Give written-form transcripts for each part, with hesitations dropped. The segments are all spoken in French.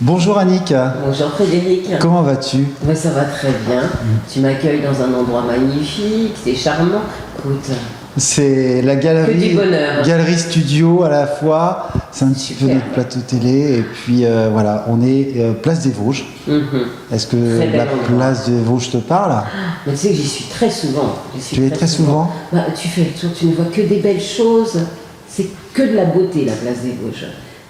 Bonjour Annick, Bonjour Frédéric. comment vas-tu? Ouais, ça va très bien. Tu m'accueilles dans un endroit magnifique, c'est charmant. Écoute, C'est la que du bonheur. galerie studio à la fois, c'est un petit peu Super. notre plateau télé et puis voilà, on est place des Vosges. Mhm. Est-ce que Très bel la endroit. place des Vosges te parle? Mais tu sais que j'y suis très souvent. Tu es très souvent? Bah, tu fais le tour, tu ne vois que des belles choses. C'est que de la beauté, la place des Vosges.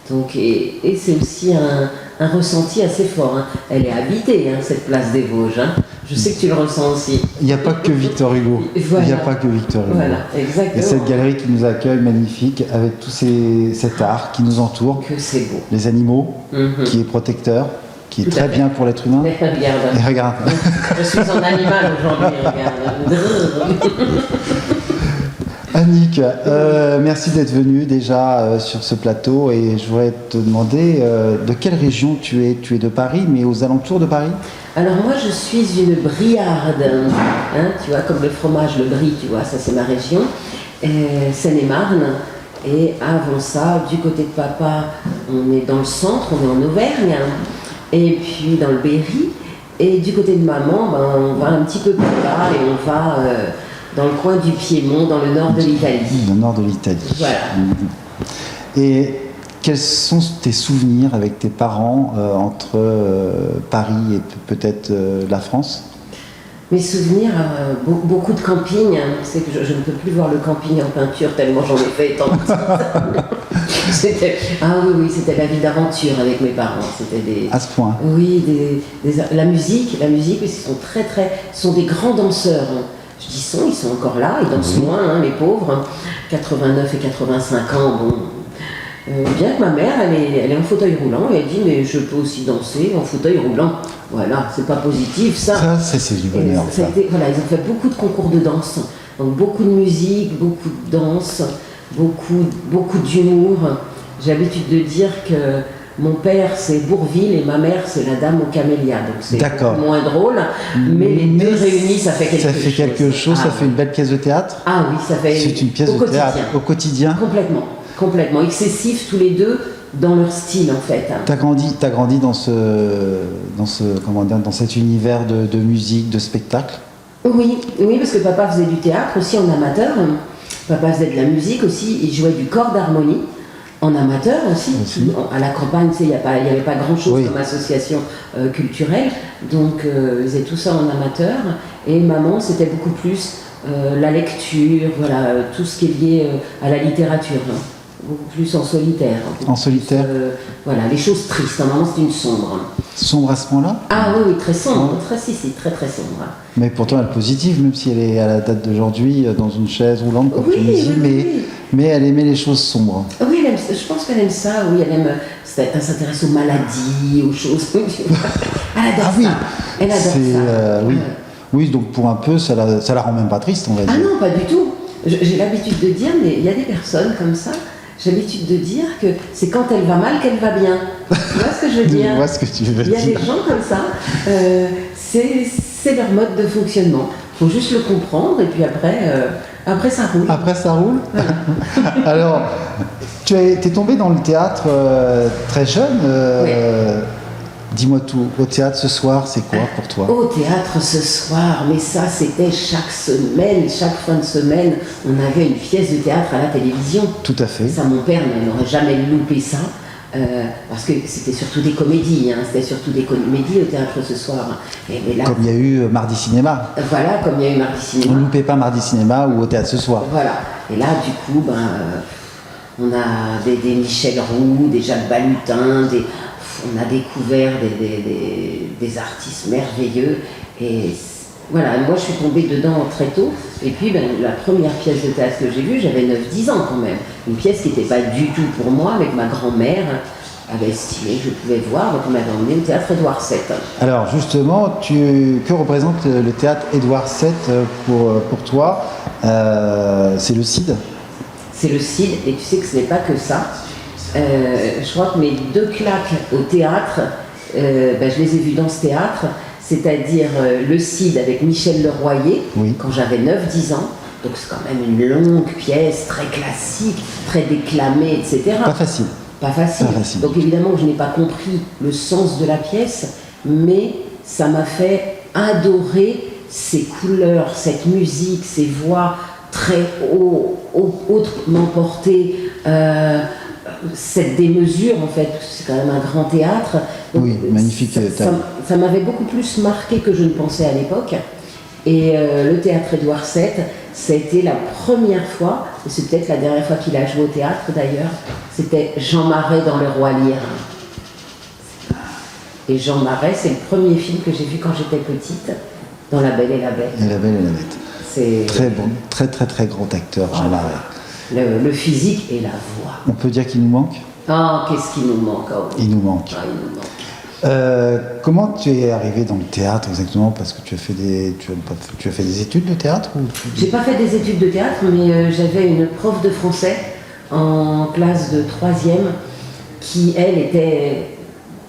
Donc, et c'est aussi un ressenti assez fort, hein. Elle est habitée, hein, cette place des Vosges, hein. Je sais que tu le ressens aussi. Il n'y a pas que Victor Hugo. Voilà. Il n'y a pas que Victor Hugo. Voilà, Et exactement. cette galerie qui nous accueille, magnifique, avec tout cet art qui nous entoure, Que c'est beau. les animaux, Mhm. qui est protecteur, qui est Tout à très fait. bien pour l'être humain. Mais regarde. Et regarde. Je suis un animal aujourd'hui, regarde. Annick, merci d'être venue déjà sur ce plateau et je voudrais te demander de quelle région tu es. Tu es de Paris, mais aux alentours de Paris? Alors moi je suis une briarde, hein, tu vois, comme le fromage, le brie, tu vois, ça c'est ma région, Seine-et-Marne. Et avant ça, du côté de papa, on est dans le centre, on est en Auvergne, et puis dans le Berry. Et du côté de maman, ben, on va un petit peu plus bas et on va dans le coin du Piémont, dans le nord de l'Italie. Le nord de l'Italie. Voilà. Et quels sont tes souvenirs avec tes parents entre Paris et peut-être la France? Mes souvenirs, beaucoup de camping, hein. C'est que je ne peux plus voir le camping en peinture tellement j'en ai fait étant petite. Ah oui, c'était la vie d'aventure avec mes parents. C'était des... À ce point. Oui, la musique, parce qu'ils sont sont des grands danseurs, hein. Je dis ils sont encore là, ils dansent Oui. moins, hein, les pauvres, 89 et 85 ans, bon. Bien que ma mère, elle est en fauteuil roulant, et elle dit mais je peux aussi danser en fauteuil roulant. Voilà, c'est pas positif ça. Ça, c'est du bonheur. Et ça a été- voilà, ils ont fait beaucoup de concours de danse, donc beaucoup de musique, beaucoup de danse, beaucoup d'humour. J'ai l'habitude de dire que mon père c'est Bourvil et ma mère c'est la dame aux camélias, donc c'est D'accord. moins drôle, mais les deux réunis ça fait quelque chose. Ça fait quelque chose, Ah, ça fait une belle pièce de théâtre. Ah oui, ça fait C'est une pièce au de quotidien. théâtre au quotidien. Complètement excessifs tous les deux dans leur style en fait. T'as grandi dans comment dire, dans cet univers de musique, de spectacle. Oui, parce que papa faisait du théâtre aussi en amateur. Papa faisait de la musique aussi, il jouait du corps d'harmonie en amateur aussi. À la campagne, tu sais, il n'y avait pas grand-chose Oui. comme association culturelle, donc ils faisaient tout ça en amateur. Et maman, c'était beaucoup plus la lecture, voilà, tout ce qui est lié à la littérature, hein. Beaucoup plus en solitaire. En solitaire. Voilà, les choses tristes. Maman, c'était une sombre. Sombre à ce point-là. Ah oui, très sombre, Ouais. très sombre. Mais pourtant elle est positive, même si elle est à la date d'aujourd'hui dans une chaise roulante, comme Oui, tu me dis, oui. mais elle aimait les choses sombres. Oui, je pense qu'elle aime ça, oui, elle s'intéresse aux maladies, aux choses. Elle adore Ah oui, ça. Elle adore c'est, ça. oui. Oui, donc pour un peu, ça la rend même pas triste, on va Ah dire. non, pas du tout. J'ai l'habitude de dire, mais il y a des personnes comme ça, j'ai l'habitude de dire que c'est quand elle va mal qu'elle va bien. Tu vois ce que je veux dire? Je vois ce que tu veux Il y a des dire. gens comme ça, c'est leur mode de fonctionnement. Il faut juste le comprendre et puis après ça roule. Après, ça roule. Alors, tu es tombé dans le théâtre très jeune. Dis-moi tout. Au théâtre ce soir, c'est quoi pour toi? Au théâtre ce soir, mais ça c'était chaque semaine, chaque fin de semaine, on avait une pièce de théâtre à la télévision. Tout à fait. Ça, mon père n'aurait jamais loupé ça, parce que c'était surtout des comédies, hein, c'était surtout des comédies au théâtre ce soir. Mais là, Comme il y a eu Mardi Cinéma. voilà, comme il y a eu Mardi On Cinéma. ne loupait pas Mardi Cinéma ou au théâtre ce soir. Voilà. Et là, du coup, on a des Michel Roux, des Jacques Balutin, on a découvert des artistes merveilleux. Et voilà, moi je suis tombée dedans très tôt. Et puis la première pièce de théâtre que j'ai vue, j'avais 9-10 ans quand même. Une pièce qui n'était pas du tout pour moi, avec ma grand-mère avait estimé que je pouvais voir, donc on m'avait emmené au théâtre Édouard VII. Alors justement, que représente le théâtre Édouard VII pour toi? C'est le CID? C'est le CID, et tu sais que ce n'est pas que ça. Je crois que mes 2 claques au théâtre, je les ai vues dans ce théâtre, c'est-à-dire le Cid avec Michel Leroyer, Oui. quand j'avais 9-10 ans. Donc c'est quand même une longue pièce, très classique, très déclamée, etc. Pas facile. pas facile. Pas facile. Donc évidemment, je n'ai pas compris le sens de la pièce, mais ça m'a fait adorer ces couleurs, cette musique, ces voix très hautement portées, cette démesure en fait, c'est quand même un grand théâtre. Donc, oui, magnifique. Ça m'avait beaucoup plus marqué que je ne pensais à l'époque. Et le théâtre Édouard VII, ça a été la première fois, et c'est peut-être la dernière fois qu'il a joué au théâtre d'ailleurs, c'était Jean Marais dans Le Roi Lear. Et Jean Marais, c'est le premier film que j'ai vu quand j'étais petite, dans La Belle et la Bête. Et La Belle et la Bête. C'est très bon, très très très grand acteur, Jean Marais. Le physique et la voix. On peut dire qu'il nous manque ? Ah, qu'est-ce qu'il nous manque, oh. Il nous manque. Ah, il nous manque. Comment tu es arrivé dans le théâtre exactement ? Parce que tu as fait des études de théâtre ou J'ai pas fait des études de théâtre, mais j'avais une prof de français en classe de 3e qui, elle, était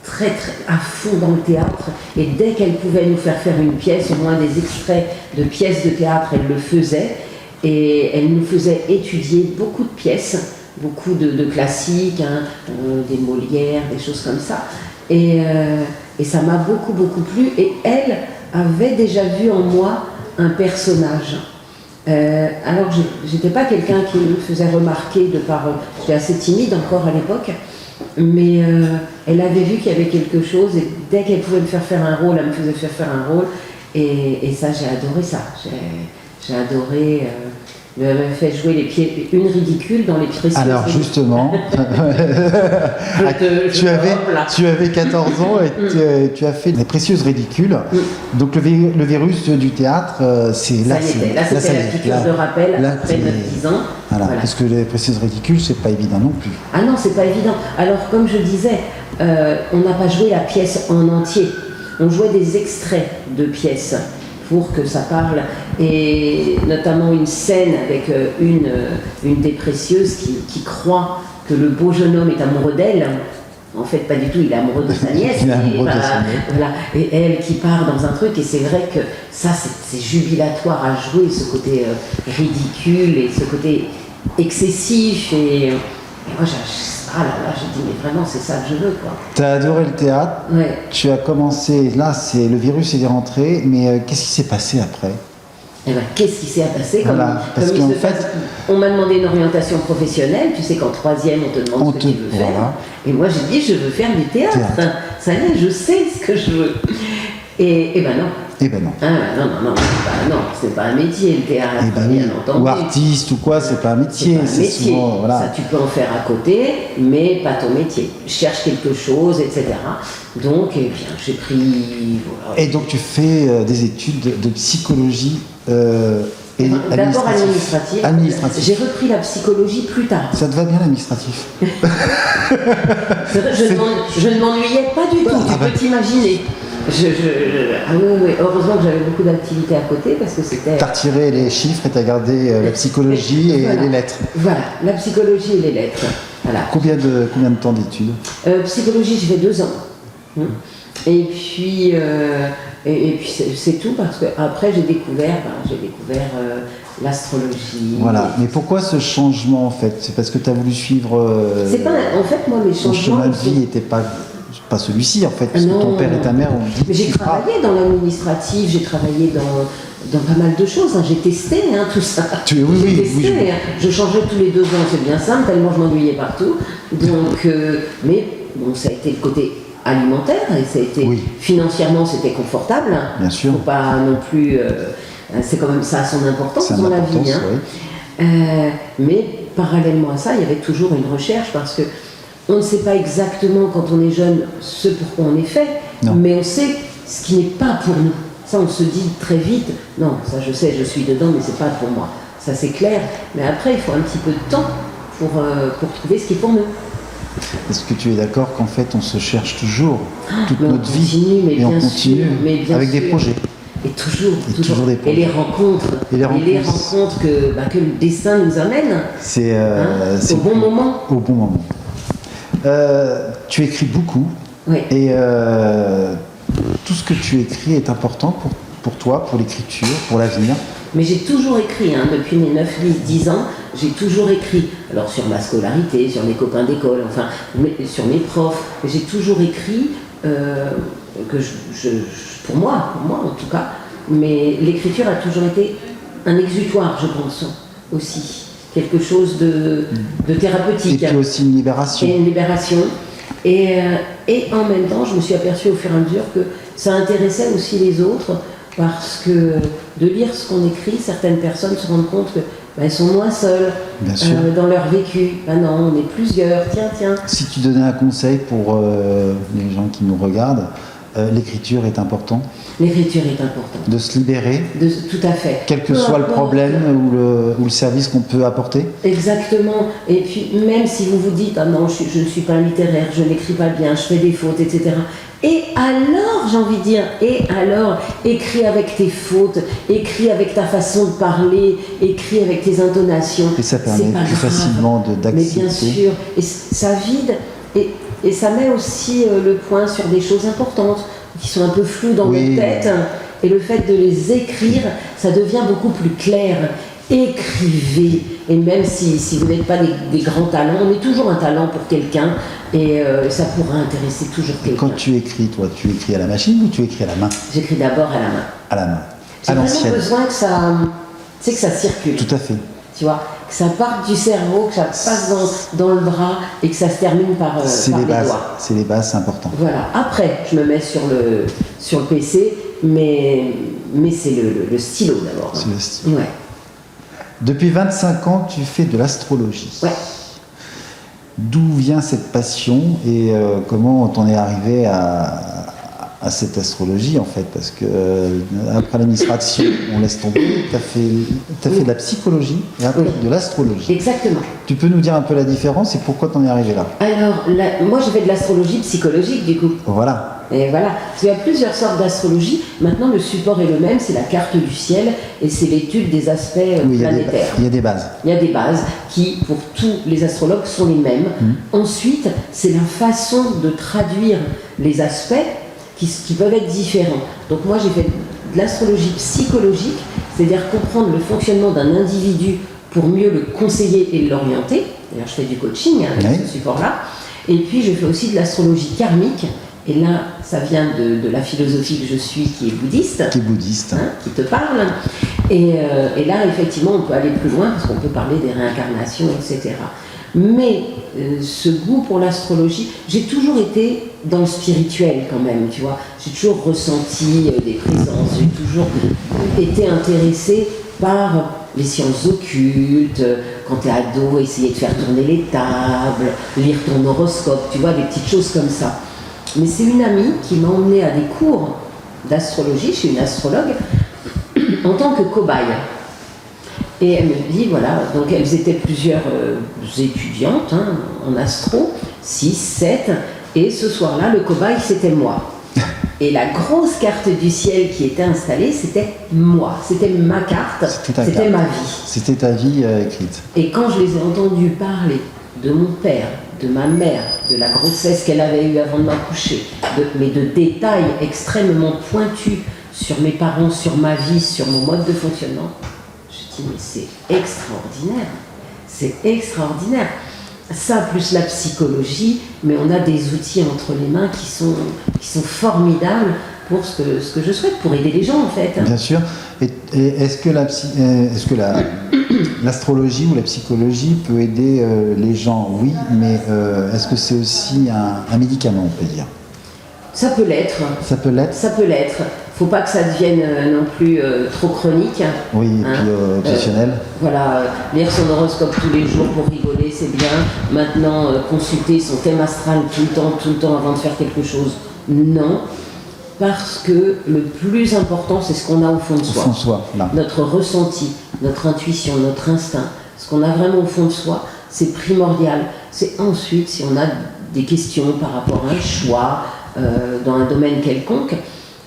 très à fond dans le théâtre, et dès qu'elle pouvait nous faire une pièce, au moins des extraits de pièces de théâtre, elle le faisait, et elle nous faisait étudier beaucoup de pièces, beaucoup de classiques, hein, des Molières, des choses comme ça, et ça m'a beaucoup plu, et elle avait déjà vu en moi un personnage. Alors j'étais pas quelqu'un qui me faisait remarquer de par... j'étais assez timide encore à l'époque, mais elle avait vu qu'il y avait quelque chose, et dès qu'elle pouvait me faire un rôle, elle me faisait faire un rôle, et ça, j'ai adoré ça. J'ai adoré... elle m'avait fait jouer une ridicule dans Les Précieuses. Alors justement, tu avais 14 ans et tu as fait Les Précieuses Ridicules. Donc le virus du théâtre, c'est là. Là, c'était la piqûre de rappel après 9-10 ans. Voilà, parce que Les Précieuses Ridicules, c'est pas évident non plus. Ah non, c'est pas évident. Alors, comme je disais, on n'a pas joué la pièce en entier. On jouait des extraits de pièces pour que ça parle, et notamment une scène avec une des précieuses qui croit que le beau jeune homme est amoureux d'elle. En fait, pas du tout, il est amoureux de sa nièce. Voilà. Et elle qui part dans un truc, et c'est vrai que ça, c'est jubilatoire à jouer, ce côté ridicule et ce côté excessif. Et moi, j'ai dit, mais vraiment, c'est ça que je veux, quoi. Tu as adoré le théâtre, ouais. Tu as commencé, là, le virus est rentré, mais qu'est-ce qui s'est passé après ? Eh ben, qu'est-ce qui s'est passé parce qu'en fait, on m'a demandé une orientation professionnelle, tu sais qu'en 3e, on te demande ce que tu veux faire. Et moi, j'ai dit, je veux faire du théâtre. Ça y est, je sais ce que je veux. Et ben non. Eh ben non. Non, c'est pas un métier, le théâtre, bien entendu. Ou artiste ou quoi, c'est pas un métier. C'est souvent, voilà. Ça, tu peux en faire à côté, mais pas ton métier. Je cherche quelque chose, etc. Donc, eh bien, j'ai pris... Voilà. Et donc, tu fais des études de psychologie d'abord administrative. J'ai repris la psychologie plus tard. Ça te va bien, l'administratif? Je ne m'ennuyais pas du tout, tu peux t'imaginer. Oui, heureusement que j'avais beaucoup d'activités à côté, parce que c'était... T'as retiré les chiffres et t'as gardé la psychologie et les lettres. Voilà, la psychologie et les lettres. Voilà. Combien de temps d'études? Psychologie, j'ai fait 2 ans. Et puis c'est tout, parce qu'après j'ai découvert l'astrologie. Voilà, mais pourquoi ce changement en fait? C'est parce que tu as voulu suivre... C'est pas... En fait, moi, mes changements... Ton chemin de vie n'était pas celui-ci en fait, parce que ton père et ta mère ont dit... Mais j'ai travaillé dans l'administratif, j'ai travaillé dans pas mal de choses, hein. J'ai testé tout ça. Oui. Je changeais tous les 2 ans, c'est bien simple, tellement je m'ennuyais partout. Donc, mais bon, ça a été le côté alimentaire, et ça a été financièrement, c'était confortable. Bien sûr. Faut pas non plus... c'est quand même ça a son importance dans la vie. Mais parallèlement à ça, il y avait toujours une recherche, parce que on ne sait pas exactement quand on est jeune ce pourquoi on est fait, mais on sait ce qui n'est pas pour nous. Ça, on se dit très vite, non, ça je sais, je suis dedans, mais c'est pas pour moi. Ça, c'est clair. Mais après, il faut un petit peu de temps pour trouver ce qui est pour nous. Est-ce que tu es d'accord qu'en fait, on se cherche toujours toute notre vie, et on continue avec des projets? Et toujours des projets. Et les rencontres que le destin nous amène. C'est au bon moment. Au bon moment. Tu écris beaucoup, et tout ce que tu écris est important pour toi, pour l'écriture, pour l'avenir. Mais j'ai toujours écrit, depuis mes 9, 10 ans, j'ai toujours écrit. Alors sur ma scolarité, sur mes copains d'école, enfin, sur mes profs, j'ai toujours écrit pour moi en tout cas, mais l'écriture a toujours été un exutoire, je pense, aussi. Quelque chose de thérapeutique. Et puis aussi une libération. Et une libération. Et en même temps, je me suis aperçue au fur et à mesure que ça intéressait aussi les autres, parce que de lire ce qu'on écrit, certaines personnes se rendent compte qu'elles sont moins seules dans leur vécu. Ben non, on est plusieurs, tiens. Si tu donnais un conseil pour les gens qui nous regardent, l'écriture est importante. L'écriture est importante. De se libérer. Tout à fait. Quel que soit le problème ou le service qu'on peut apporter. Exactement. Et puis même si vous vous dites, ah non, je ne suis pas littéraire, je n'écris pas bien, je fais des fautes, etc. Et alors, j'ai envie de dire, écris avec tes fautes, écris avec ta façon de parler, écris avec tes intonations. Et ça permet plus facilement d'accepter. Mais bien sûr, et ça vide, et ça met aussi le point sur des choses importantes, qui sont un peu floues dans notre tête, et le fait de les écrire, ça devient beaucoup plus clair. Écrivez, et même si vous n'êtes pas des grands talents, on est toujours un talent pour quelqu'un, et ça pourra intéresser toujours quelqu'un. Quand tu écris, toi, tu écris à la machine ou tu écris à la main? J'écris d'abord à la main. À la main. J'ai vraiment besoin que ça circule. Tout à fait. Tu vois, que ça parte du cerveau, que ça passe dans le bras et que ça se termine par les doigts. C'est les bases, c'est important. Voilà. Après, je me mets sur le PC, mais c'est le stylo d'abord. C'est le stylo. Ouais. Depuis 25 ans, tu fais de l'astrologie. Ouais. D'où vient cette passion et comment t'en es arrivé à cette astrologie en fait? Parce que après l'administration, on laisse tomber. Tu as fait de la psychologie et après de l'astrologie. Exactement. Tu peux nous dire un peu la différence et pourquoi t'en es arrivé là? Alors, moi j'ai fait de l'astrologie psychologique du coup. Voilà. Et voilà, il y a plusieurs sortes d'astrologie. Maintenant, le support est le même, c'est la carte du ciel et c'est l'étude des aspects planétaires. Il y a des bases. Il y a des bases qui, pour tous les astrologues, sont les mêmes. Ensuite, c'est la façon de traduire les aspects qui peuvent être différents. Donc moi, j'ai fait de l'astrologie psychologique, c'est-à-dire comprendre le fonctionnement d'un individu pour mieux le conseiller et l'orienter. D'ailleurs, je fais du coaching avec ce support-là. Et puis, je fais aussi de l'astrologie karmique. Et là, ça vient de la philosophie que je suis, qui est bouddhiste. Qui est bouddhiste. Qui te parle. Et là, effectivement, on peut aller plus loin, parce qu'on peut parler des réincarnations, etc. Mais ce goût pour l'astrologie, j'ai toujours été dans le spirituel quand même, tu vois. J'ai toujours ressenti des présences, j'ai toujours été intéressée par les sciences occultes, quand t'es ado, essayer de faire tourner les tables, lire ton horoscope, tu vois, des petites choses comme ça. Mais c'est une amie qui m'a emmenée à des cours d'astrologie, je suis une astrologue, en tant que cobaye. Et elle me dit, voilà, donc elles étaient plusieurs étudiantes en astro, 6, 7, et ce soir-là, le cobaye, c'était moi. Et la grosse carte du ciel qui était installée, c'était moi, c'était ma carte, c'était ma vie. C'était ta vie écrite. Et quand je les ai entendus parler de mon père, de ma mère, de la grossesse qu'elle avait eue avant de m'accoucher, mais de détails extrêmement pointus sur mes parents, sur ma vie, sur mon mode de fonctionnement, je dis mais c'est extraordinaire, c'est extraordinaire. Ça plus la psychologie, mais on a des outils entre les mains qui sont formidables pour ce que je souhaite, pour aider les gens en fait. Bien sûr. Et est-ce que l'astrologie ou la psychologie peut aider les gens? Oui, mais est-ce que c'est aussi un médicament, on peut dire? Ça peut l'être. Ça peut l'être. Ça peut l'être. Faut pas que ça devienne non plus trop chronique. Oui, et puis obsessionnel. Voilà, lire son horoscope tous les jours pour rigoler, c'est bien. Maintenant, consulter son thème astral tout le temps avant de faire quelque chose, non. Parce que le plus important, c'est ce qu'on a au fond de soi. Au fond de soi, là. Notre ressenti, notre intuition, notre instinct. Ce qu'on a vraiment au fond de soi, c'est primordial. C'est ensuite, si on a des questions par rapport à un choix dans un domaine quelconque,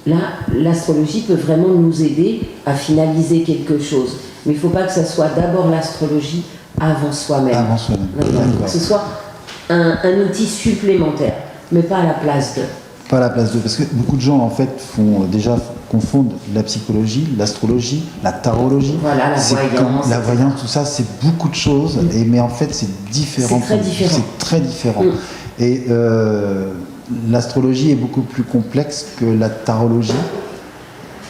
là, l'astrologie peut vraiment nous aider à finaliser quelque chose. Mais il ne faut pas que ça soit d'abord l'astrologie avant soi-même. Avant soi-même. Que ce soit un outil supplémentaire, mais pas à la place de. Pas à la place de. Parce que beaucoup de gens, en fait, font déjà confondent la psychologie, l'astrologie, la tarologie. Voilà, la voyance. La voyance, tout ça, c'est beaucoup de choses, mais en fait, c'est différent. C'est très différent. C'est très différent. Et l'astrologie est beaucoup plus complexe que la tarologie.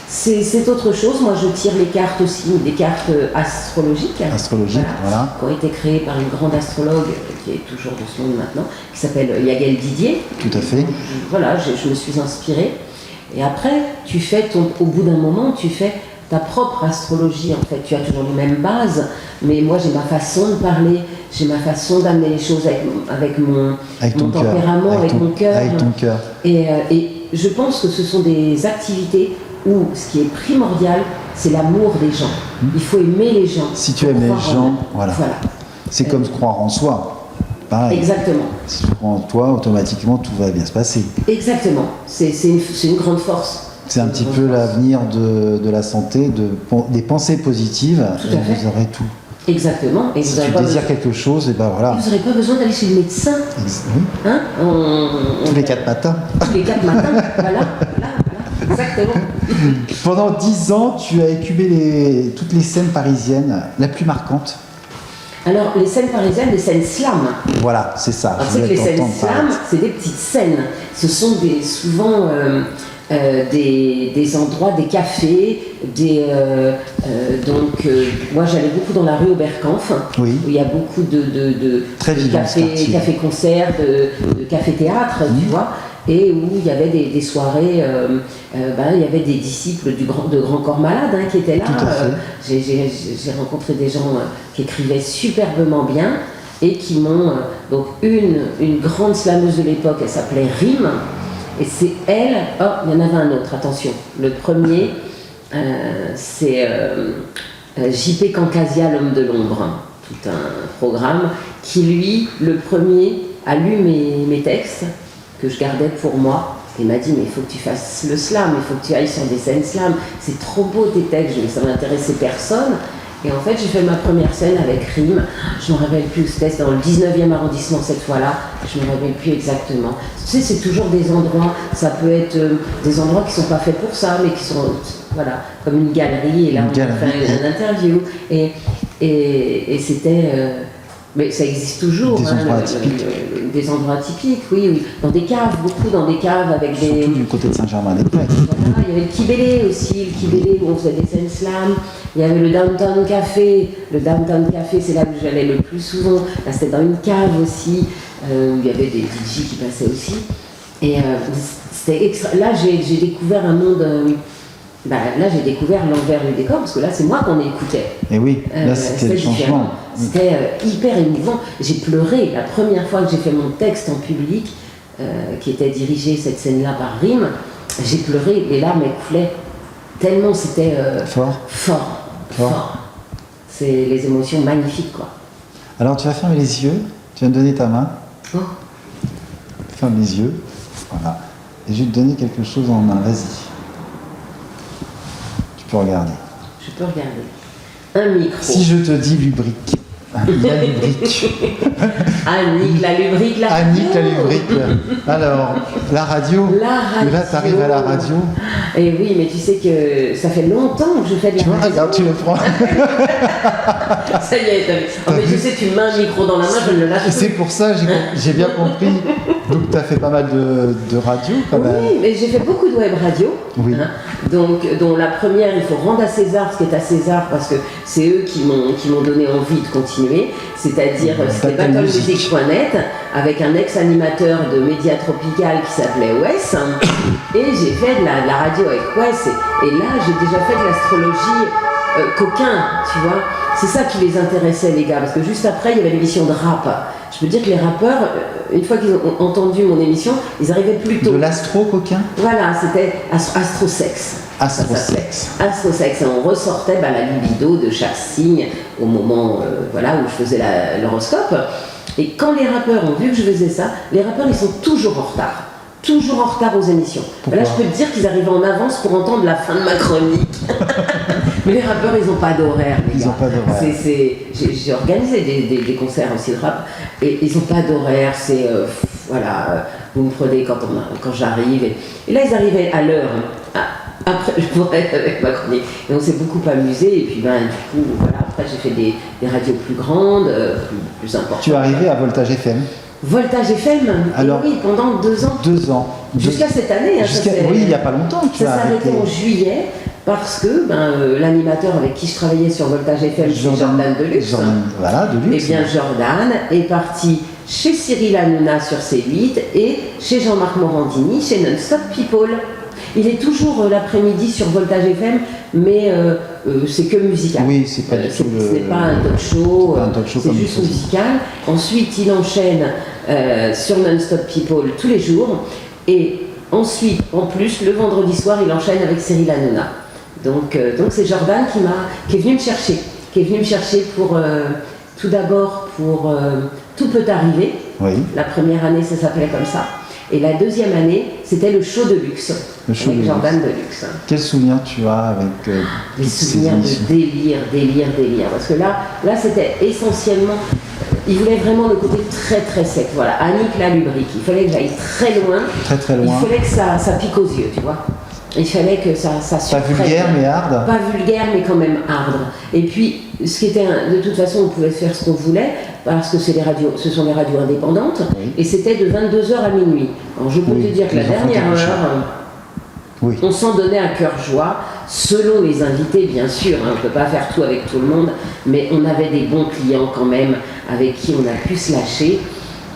C'est autre chose. Moi, je tire les cartes aussi, des cartes astrologiques. Astrologiques, voilà. Qui ont été créées par une grande astrologue qui est toujours de ce monde maintenant, qui s'appelle Yael Didier. Tout à fait. Voilà, je me suis inspirée. Et après, au bout d'un moment, tu fais ta propre astrologie. En fait, tu as toujours les mêmes bases, mais moi, j'ai ma façon de parler, j'ai ma façon d'amener les choses avec mon tempérament, avec mon cœur. Avec ton cœur. Et je pense que ce sont des activités où ce qui est primordial, c'est l'amour des gens. Il faut aimer les gens. Si tu aimes les gens, voilà. C'est comme croire en soi. Pareil. Exactement. Si tu crois en toi, automatiquement, tout va bien se passer. Exactement. C'est une grande force. C'est un petit peu l'avenir de la santé, des pensées positives, et vous aurez tout. Exactement. Et si tu désires quelque chose, et ben voilà. Vous n'aurez pas besoin d'aller chez le médecin. Oui. Hein tous les 4 matins. Tous les 4 matins, voilà. Exactement. Pendant 10 ans, tu as écumé toutes les scènes parisiennes, la plus marquante. Alors, les scènes parisiennes, les scènes slam. Voilà, c'est ça. Alors, c'est que les scènes slam, c'est des petites scènes. Ce sont souvent des endroits, des cafés, moi j'allais beaucoup dans la rue Oberkampf, oui. Où il y a beaucoup de cafés-concerts, de cafés-théâtres, tu vois, et où il y avait des soirées, il y avait des disciples de Grand Corps Malade qui étaient là. J'ai rencontré des gens qui écrivaient superbement bien et qui m'ont... donc une grande slameuse de l'époque, elle s'appelait Rime, et c'est elle... Oh, il y en avait un autre, attention. Le premier, c'est J.P. Cancasia, l'homme de l'ombre, tout un programme, qui lui, le premier, a lu mes textes, que je gardais pour moi, et m'a dit mais il faut que tu fasses le slam, il faut que tu ailles sur des scènes slam, c'est trop beau tes textes, mais ça m'intéressait personne. Et en fait j'ai fait ma première scène avec Rime, je ne me rappelle plus où c'était, dans le 19e arrondissement cette fois-là, je ne me rappelle plus exactement. Tu sais, c'est toujours des endroits, ça peut être des endroits qui ne sont pas faits pour ça, mais qui sont, voilà, comme une galerie, et là on a fait une interview, et c'était... mais ça existe toujours. Des endroits atypiques. Des endroits atypiques, oui. Dans des caves, beaucoup dans des caves avec des... Surtout du côté de Saint-Germain-des-Prés. Voilà, il y avait le Kibélé aussi, où on faisait des scènes slam. Il y avait le Downtown Café. Le Downtown Café, c'est là où j'allais le plus souvent. Là, c'était dans une cave aussi, où il y avait des DJ qui passaient aussi. Et c'était là, j'ai découvert un monde... là, j'ai découvert l'envers du décor, parce que là, c'est moi qu'on écoutait. Et oui, là, c'était le changement. C'était hyper émouvant. J'ai pleuré la première fois que j'ai fait mon texte en public, qui était dirigé, cette scène-là, par Rime. J'ai pleuré, les larmes coulaient. Tellement c'était fort. C'est les émotions magnifiques, quoi. Alors, tu vas fermer les yeux, tu vas me donner ta main. Oh. Ferme les yeux, voilà. Et je vais te donner quelque chose en main, vas-y. Tu peux regarder. Je peux regarder. Un micro. Si je te dis lubrique, la lubrique. Annick, la lubrique, la radio. Annick, la lubrique. Alors, la radio. Et là, tu arrives à la radio. Et oui, mais tu sais que ça fait longtemps que je fais de la radio. Regarde, tu le prends. Ça y est, t'as vu. Oh, mais tu sais, tu mets un micro dans la main, je ne le lâche plus. C'est pour ça, j'ai bien compris. Donc, tu as fait pas mal de radio quand même. Oui, mais j'ai fait beaucoup de web radio. Oui. Donc, dont la première, il faut rendre à César ce qui est à César, parce que c'est eux qui m'ont donné envie de continuer. C'est-à-dire, c'était battlemusic.net, avec un ex-animateur de Média Tropical qui s'appelait Wes. Et j'ai fait de la radio avec Wes. Et là, j'ai déjà fait de l'astrologie coquin, tu vois. C'est ça qui les intéressait, les gars, parce que juste après, il y avait l'émission de rap. Je peux dire que les rappeurs, une fois qu'ils ont entendu mon émission, ils arrivaient plus tôt. De l'astro-coquin ? Voilà, c'était astrosex. Astrosex. Astrosex. Et on ressortait la libido de chaque signe au moment où je faisais l'horoscope. Et quand les rappeurs ont vu que je faisais ça, les rappeurs, ils sont toujours en retard. Toujours en retard aux émissions. Là, je peux te dire qu'ils arrivaient en avance pour entendre la fin de ma chronique. Mais les rappeurs, ils n'ont pas d'horaire, les gars. Ils n'ont pas d'horaire. J'ai organisé des concerts aussi de rap, et ils n'ont pas d'horaire. C'est, vous me prenez quand j'arrive. Et là, ils arrivaient à l'heure. Après, je pourrais être avec ma chronique. Et on s'est beaucoup amusé. Et puis, du coup, voilà, après, j'ai fait des radios plus grandes, plus importantes. Tu es arrivé à Voltage FM. Voltage FM, Alors, oui, pendant 2 ans. 2 ans. Jusqu'à cette année. Oui, il n'y a pas longtemps que tu as arrêté. Ça s'est arrêté en juillet. Parce que l'animateur avec qui je travaillais sur Voltage FM, c'est Jordan Deluxe. Voilà, Deluxe. Et bien Jordan est parti chez Cyril Hanouna sur C8 et chez Jean-Marc Morandini chez Non-Stop People. Il est toujours l'après-midi sur Voltage FM, mais c'est que musical. Oui, c'est pas du tout Ce n'est pas un talk show, c'est juste musical. Ensuite, il enchaîne sur Non-Stop People tous les jours. Et ensuite, en plus, le vendredi soir, il enchaîne avec Cyril Hanouna. Donc c'est Jordan qui est venu me chercher pour tout d'abord pour Tout peut arriver. Oui. La première année, ça s'appelait comme ça. Et la deuxième année, c'était le show de luxe. Avec Jordan Deluxe. Quel souvenir tu as avec des souvenirs de délire. Parce que là c'était essentiellement. Il voulait vraiment le côté très très sec. Voilà, Annick la lubrique. Il fallait que j'aille très loin. Très loin. Il fallait que ça pique aux yeux, tu vois. Il fallait que ça pas vulgaire mais hard. Pas vulgaire mais quand même hard. Et puis, ce qui était de toute façon, on pouvait faire ce qu'on voulait parce que ce sont les radios indépendantes. Oui. Et c'était de 22h à minuit. Alors je peux te dire que la dernière heure, on s'en donnait à cœur joie, selon les invités bien sûr. On ne peut pas faire tout avec tout le monde, mais on avait des bons clients quand même avec qui on a pu se lâcher.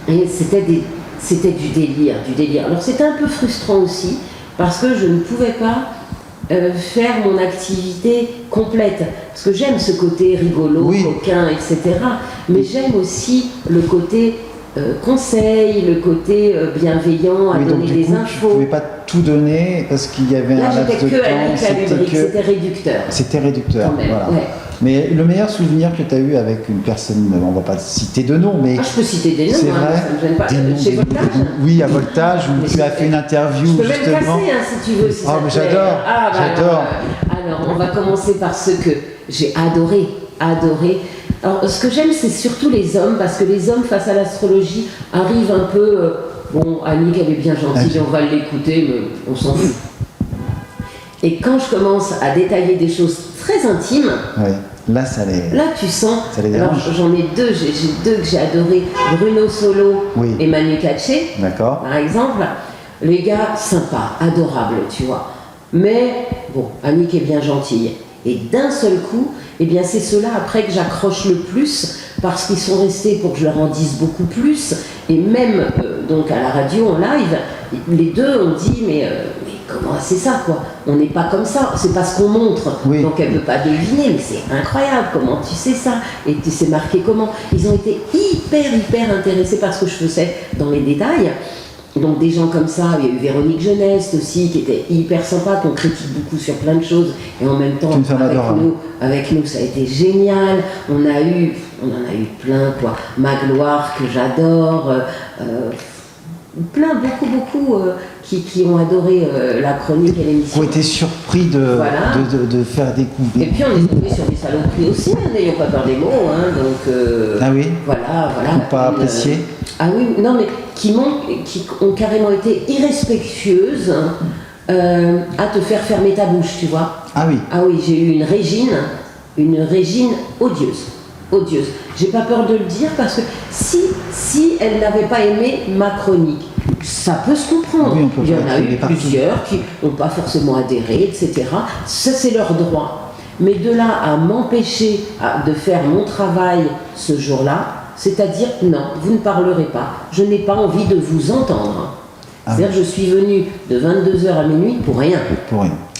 Et c'était du délire. Alors c'était un peu frustrant aussi. Parce que je ne pouvais pas faire mon activité complète. Parce que j'aime ce côté rigolo, coquin, etc. Mais j'aime aussi le côté conseil, le côté bienveillant, à donner des infos. Tu ne pouvais pas tout donner parce qu'il y avait un laps de temps. C'était réducteur. C'était réducteur, voilà. Ouais. Mais le meilleur souvenir que tu as eu avec une personne, on ne va pas citer de nom, mais... Ah, je peux citer des noms, c'est vrai, ça ne me gêne pas. Chez Voltage oui, à Voltage, où tu as fait une interview, je peux justement. Même casser, si tu veux. Si mais j'adore, j'adore. Alors, on va commencer par ce que j'ai adoré. Alors, ce que j'aime, c'est surtout les hommes, parce que les hommes, face à l'astrologie, arrivent un peu... bon, Annick, elle est bien gentille, on va l'écouter, mais on s'en fout. Et quand je commence à détailler des choses très intimes, là tu sens. Ça les dérange. Alors j'en ai deux, j'ai deux que j'ai adorés, Bruno Solo et Manu Katché, par exemple. Les gars, sympas, adorables, tu vois. Mais bon, Annick est bien gentille. Et d'un seul coup, eh bien c'est ceux-là après que j'accroche le plus, parce qu'ils sont restés pour que je leur en dise beaucoup plus. Et même donc à la radio en live, les deux ont dit mais comment c'est ça quoi? On n'est pas comme ça, c'est pas ce qu'on montre. Donc elle ne peut pas deviner, mais c'est incroyable, comment tu sais ça? Et tu sais marqué comment? Ils ont été hyper intéressés par ce que je faisais dans les détails. Donc des gens comme ça, il y a eu Véronique Jeunesse aussi, qui était hyper sympa, qu'on critique beaucoup sur plein de choses, et en même temps, avec nous, ça a été génial. On en a eu plein, quoi. Magloire, que j'adore, beaucoup qui ont adoré la chronique et l'émission. Qui ont été surpris de faire découvrir. Et puis on est tombé sur des saloperies aussi, n'ayons pas peur des mots, donc... ah oui. Voilà. Pas apprécié. Ah oui, non mais qui ont carrément été irrespectueuses à te faire fermer ta bouche, tu vois. Ah oui. Ah oui, j'ai eu une Régine odieuse. J'ai pas peur de le dire parce que si elle n'avait pas aimé ma chronique, ça peut se comprendre. Oui, il y en a eu plusieurs qui n'ont pas forcément adhéré, etc. Ça, c'est leur droit. Mais de là à m'empêcher de faire mon travail ce jour-là, c'est-à-dire, non, vous ne parlerez pas. Je n'ai pas envie de vous entendre. C'est-à-dire que je suis venue de 22h à minuit pour rien.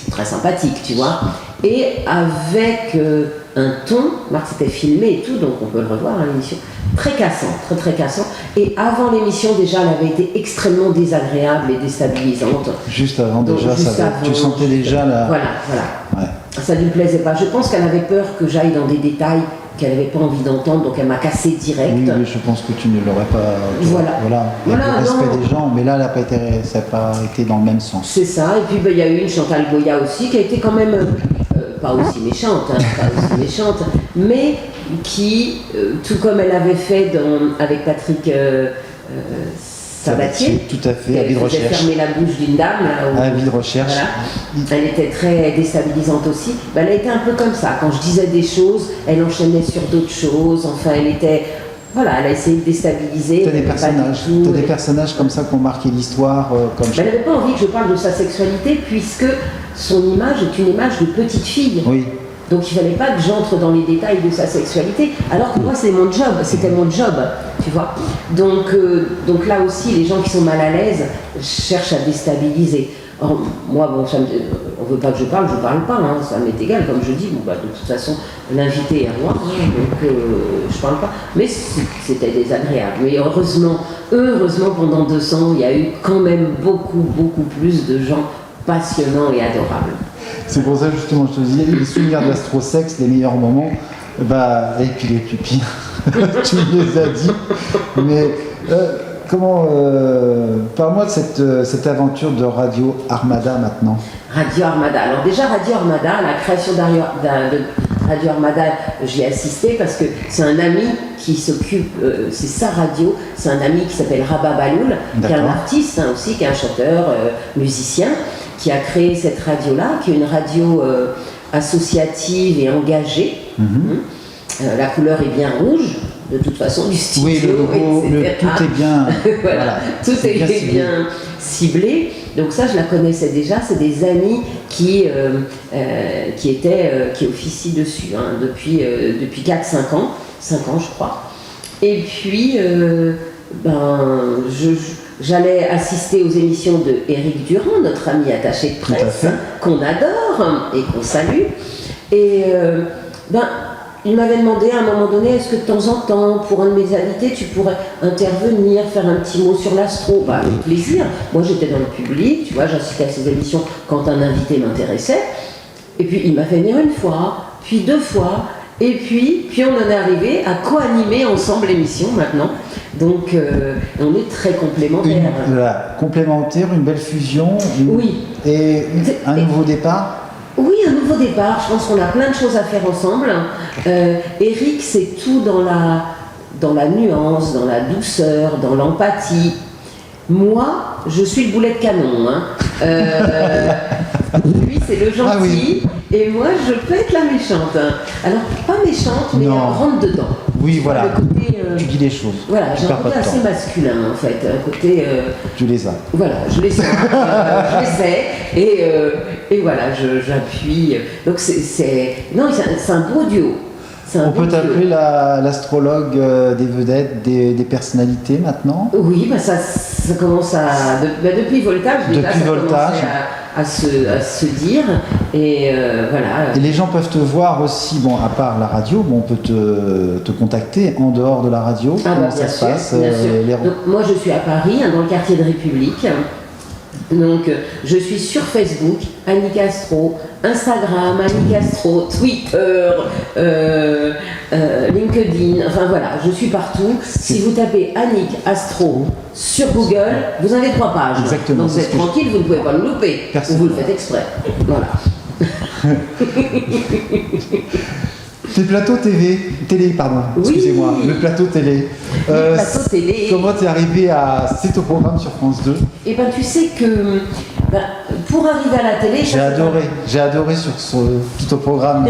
Très sympathique, tu vois. Et avec un ton, Marc c'était filmé et tout, donc on peut le revoir à l'émission, très cassant, très cassant. Et avant l'émission, déjà, elle avait été extrêmement désagréable et déstabilisante. Juste avant, tu sentais déjà la... Voilà. Ouais. Ça ne lui plaisait pas. Je pense qu'elle avait peur que j'aille dans des détails qu'elle n'avait pas envie d'entendre, donc elle m'a cassé direct. Oui, je pense que tu ne l'aurais pas... Voilà. Il y a le respect des gens, mais là, ça n'a pas été dans le même sens. C'est ça, et puis il y a eu une Chantal Goya aussi, qui a été quand même pas aussi méchante, mais qui, tout comme elle avait fait avec Patrick Sabatier. Tout à fait, avis de Elle faisait recherche. fermer la bouche d'une dame. Là, où, Avis de recherche. voilà. Elle était très déstabilisante aussi. Ben, elle était un peu comme ça. Quand je disais des choses, elle enchaînait sur d'autres choses. Enfin, elle était... Voilà, elle a essayé de déstabiliser. T'as des personnages comme ça qui ont marqué l'histoire. Comme elle n'avait pas envie que je parle de sa sexualité puisque son image est une image de petite fille. Oui. Donc il ne fallait pas que j'entre dans les détails de sa sexualité, alors que moi c'était mon job, tu vois. Donc là aussi, les gens qui sont mal à l'aise cherchent à déstabiliser. Or, moi, bon, on ne veut pas que je parle pas, hein, ça m'est égal, comme je dis, bon, bah, de toute façon, l'invité est roi, donc je parle pas. Mais c'était désagréable. Mais heureusement, pendant 2 ans, il y a eu quand même beaucoup plus de gens passionnants et adorables. C'est pour ça justement, je te dis, les souvenirs d'astrosex, les meilleurs moments, bah, et puis les plus pires, tu me les as dit. Mais parle-moi de cette aventure de Radio Armada maintenant. Radio Armada. Alors déjà, Radio Armada, la création de Radio Armada, j'y ai assisté parce que c'est un ami qui s'occupe, c'est sa radio, c'est un ami qui s'appelle Rabat Baloul, qui est un artiste aussi, qui est un chanteur, musicien, qui a créé cette radio-là, qui est une radio associative et engagée. La couleur est bien rouge, de toute façon, du studio. Oui, tout est bien. Voilà, tout est bien ciblé. Donc ça, je la connaissais déjà. C'est des amis qui officient dessus depuis 4-5 ans. 5 ans, je crois. Et puis, j'allais assister aux émissions de Éric Durand, notre ami attaché de presse, qu'on adore et qu'on salue. Et il m'avait demandé à un moment donné, est-ce que de temps en temps, pour un de mes invités, tu pourrais intervenir, faire un petit mot sur l'astro? Avec plaisir. Moi, j'étais dans le public, tu vois, j'assistais à ces émissions quand un invité m'intéressait. Et puis, il m'a fait venir 1 fois, puis 2 fois, et puis on en est arrivé à co-animer ensemble l'émission maintenant. Donc, on est très complémentaires. Complémentaire, une belle fusion. Oui. Et un nouveau départ. Oui, un nouveau départ. Je pense qu'on a plein de choses à faire ensemble. Éric, c'est tout dans la nuance, dans la douceur, dans l'empathie. Moi, je suis le boulet de canon. Lui, c'est le gentil. Ah oui. Et moi, je peux être la méchante. Alors, pas méchante, mais rentre dedans. Oui, voilà. Tu dis les choses. Voilà, j'ai un côté assez masculin, en fait. Un côté... Tu les as. Voilà, je les sais. Je les sais. Et voilà, j'appuie. Donc, c'est un beau duo. On peut t'appeler l'astrologue des vedettes, des personnalités maintenant? Oui, ça commence à... depuis Voltage, déjà, ça commence à se dire. Et voilà. Et les gens peuvent te voir aussi, à part la radio, on peut te contacter en dehors de la radio. Comment ça se passe bien sûr. Donc, moi, je suis à Paris, dans le quartier de République. Donc, je suis sur Facebook, Annick Astro, Instagram, Annick Astro, Twitter, LinkedIn, enfin voilà, je suis partout. Si vous tapez Annick Astro sur Google, vous avez 3 pages. Exactement. Donc vous êtes tranquille, vous ne pouvez pas le louper. Ou vous le faites exprès. Voilà. Tes plateaux télé, pardon, excusez-moi, le plateau télé. Comment t'es arrivé à cet programme sur France 2? Eh bien, tu sais que pour arriver à la télé... J'ai adoré sur ce programme.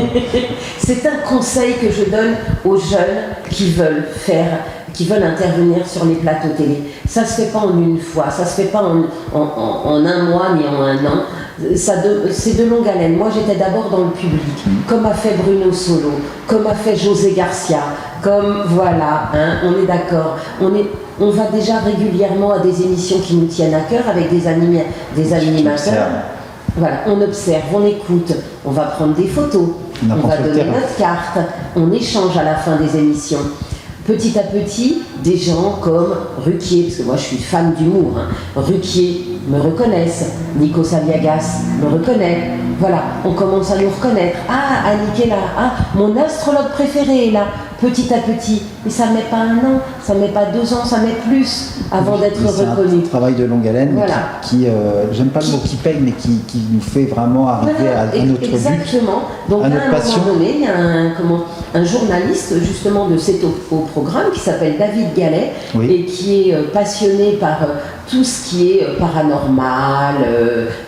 C'est un conseil que je donne aux jeunes qui veulent intervenir sur les plateaux télé. Ça se fait pas en 1 fois, ça se fait pas en 1 mois ni en 1 an. C'est de longue haleine. Moi, j'étais d'abord dans le public, comme a fait Bruno Solo, comme a fait José Garcia, comme voilà, on est d'accord. On va déjà régulièrement à des émissions qui nous tiennent à cœur avec des animateurs. Voilà, on observe, on écoute, on va prendre des photos, on va donner notre carte, on échange à la fin des émissions. Petit à petit, des gens comme Ruquier, parce que moi je suis fan d'humour, Ruquier me reconnaissent, Nico Saliagas me reconnaît, voilà, on commence à nous reconnaître. Ah, Annick est là, mon astrologue préféré est là, petit à petit. Mais ça ne met pas 1 an, ça ne met pas 2 ans, ça met plus avant d'être Mais c'est reconnu. un travail de longue haleine, mais Voilà. qui j'aime pas le mot qui paye, mais qui nous fait vraiment arriver Voilà, à notre but. exactement. Donc à là, notre à un passion. moment donné, il y a un journaliste justement de cet au programme qui s'appelle David Gallet Oui. et qui est passionné par tout ce qui est paranormal,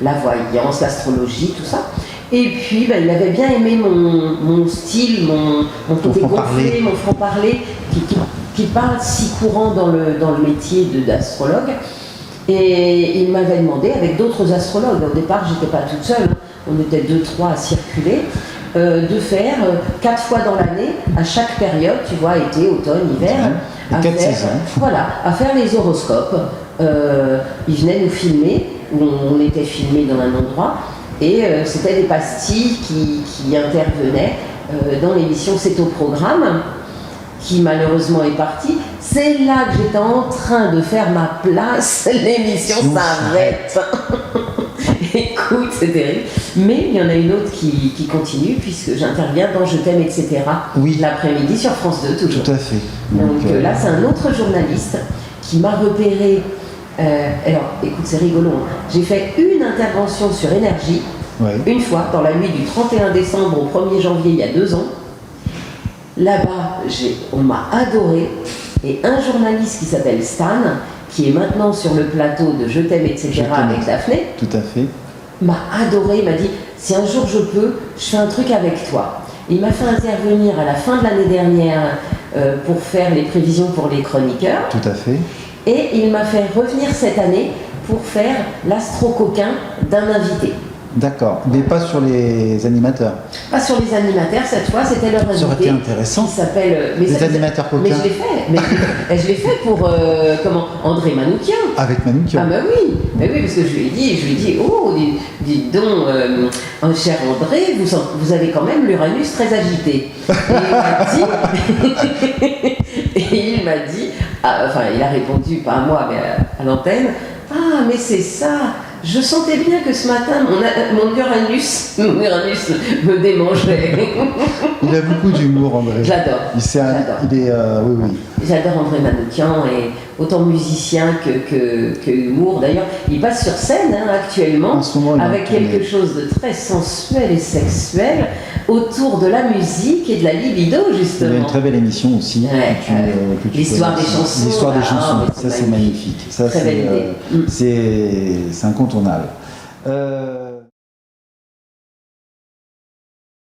la voyance, l'astrologie, tout ça. Et puis, il avait bien aimé mon style, mon côté gonflé, mon franc-parler, qui parle si courant dans le métier d'astrologue. Et il m'avait demandé, avec d'autres astrologues, au départ, j'étais pas toute seule, hein, on était 2-3 à circuler, de faire 4 fois dans l'année, à chaque période, tu vois, été, automne, hiver, Les 4 saisons. voilà, à faire les horoscopes. Ils venaient nous filmer, où on était filmé dans un endroit, et c'était des pastilles qui intervenaient dans l'émission C'est au programme, qui malheureusement est partie. C'est là que j'étais en train de faire ma place, l'émission s'arrête. Écoute, c'est terrible. Mais il y en a une autre qui continue, puisque j'interviens dans Je t'aime, etc. Oui. L'après-midi sur France 2, toujours. Tout à fait. Donc là, c'est un autre journaliste qui m'a repéré. Alors, écoute, c'est rigolo. Hein. J'ai fait une intervention sur énergie, une fois, dans la nuit du 31 décembre au 1er janvier, il y a 2 ans. Là-bas, on m'a adoré. Et un journaliste qui s'appelle Stan, qui est maintenant sur le plateau de Je t'aime, etc. avec Daphné, tout à fait, m'a adoré. Il m'a dit, si un jour je peux, je fais un truc avec toi. Il m'a fait intervenir à la fin de l'année dernière pour faire les prévisions pour les chroniqueurs. Tout à fait. Et il m'a fait revenir cette année pour faire l'astro-coquin d'un invité. D'accord, mais pas sur les animateurs. Pas sur les animateurs, cette fois, c'était leur invité. Ça aurait été intéressant. Qui s'appelle... Les animateurs coquins. Mais je l'ai fait. Je l'ai fait pour, André Manoukian. Avec Manoukian. Ah bah oui, parce que je lui ai dit, oh, dites donc, cher André, vous avez quand même l'Uranus très agité. Et il m'a dit, il a répondu, pas à moi, mais à l'antenne, ah, mais c'est ça. Je sentais bien que ce matin, mon Uranus me démangeait. Il a beaucoup d'humour, André. J'adore. Oui. J'adore André Manoukian, et autant musicien que humour. D'ailleurs, il passe sur scène actuellement, en ce moment, avec quelque chose de très sensuel et sexuel autour de la musique et de la libido, justement. Il y a une très belle émission aussi. L'histoire des chansons. L'histoire des chansons, ça c'est magnifique. Ça, très belle idée. c'est incontournable.